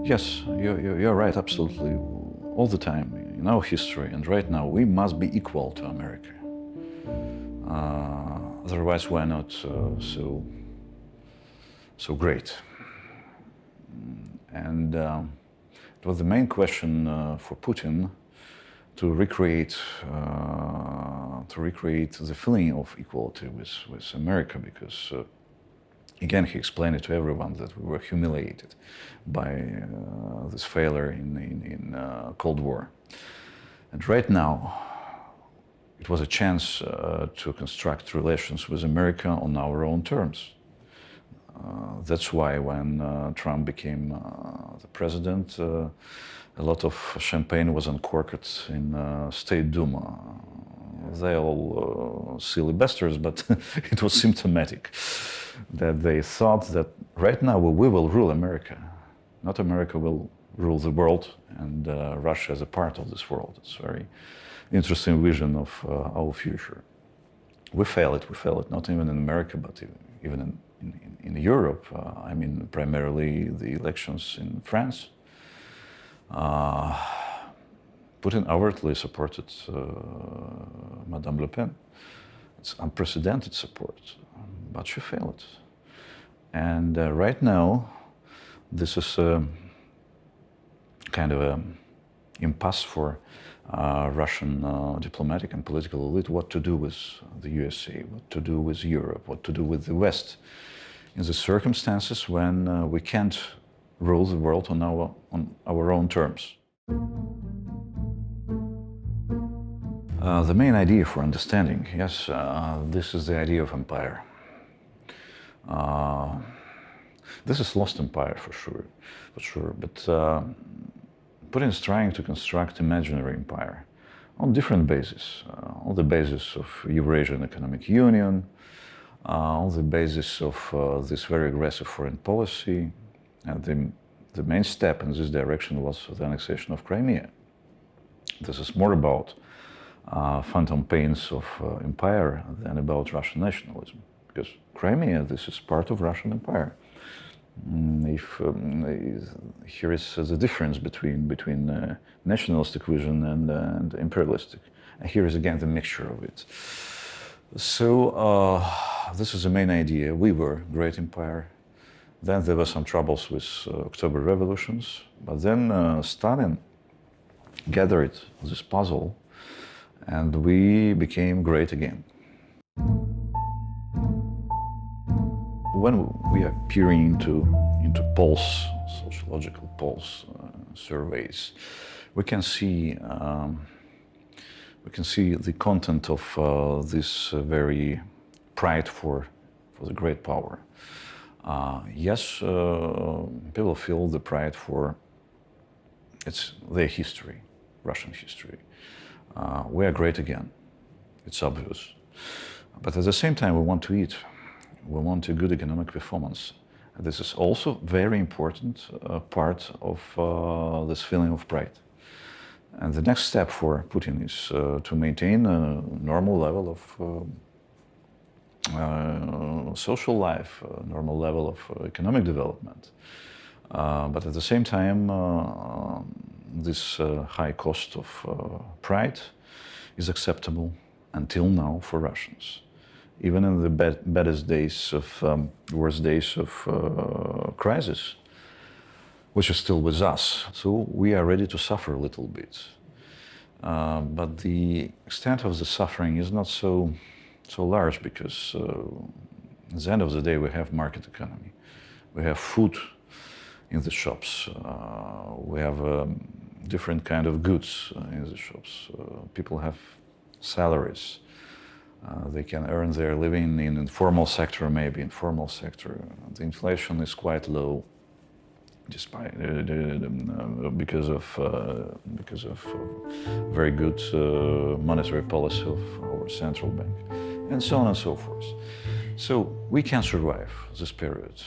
Yes, you're right, absolutely. All the time in our history and right now, we must be equal to America. Otherwise, we're not so great. And it was the main question for Putin to recreate the feeling of equality with America, because again, he explained it to everyone that we were humiliated by this failure in Cold War. And right now, it was a chance to construct relations with America on our own terms. That's why when Trump became the president, a lot of champagne was uncorked in State Duma. They're all silly bastards, but it was symptomatic that they thought that right now we will rule America. Not America will rule the world, and Russia is a part of this world. It's a very interesting vision of our future. We failed it, not even in America, but even in Europe. I mean, primarily the elections in France. Putin overtly supported Madame Le Pen. It's unprecedented support, but she failed. And right now, this is a kind of an impasse for Russian diplomatic and political elite, what to do with the USA, what to do with Europe, what to do with the West, in the circumstances when we can't rule the world on our own terms. The main idea for understanding, yes, this is the idea of empire. This is lost empire for sure. But Putin is trying to construct imaginary empire on different bases, on the basis of Eurasian Economic Union, on the basis of this very aggressive foreign policy. And the main step in this direction was the annexation of Crimea. This is more about phantom pains of empire than about Russian nationalism, because Crimea, this is part of Russian empire. Here is the difference between nationalistic vision and imperialistic. And here is again the mixture of it. So this is the main idea. We were great empire. Then there were some troubles with October revolutions, but then Stalin gathered this puzzle, and we became great again. When we are peering into polls, sociological polls, surveys, we can see the content of this very pride for the great power. Yes, people feel the pride for their history, Russian history. We are great again, it's obvious. But at the same time, we want to eat. We want a good economic performance. This is also very important part of this feeling of pride. And the next step for Putin is to maintain a normal level of social life, a normal level of economic development. But at the same time, this high cost of pride is acceptable until now for Russians. Even in the baddest days of, worst days of crisis, which is still with us. So we are ready to suffer a little bit. But the extent of the suffering is not so large, because at the end of the day, we have market economy. We have food in the shops. We have different kind of goods in the shops. People have salaries. They can earn their living in informal sector, maybe informal sector. The inflation is quite low, despite because of very good monetary policy of our central bank, and so on and so forth. So we can survive this period.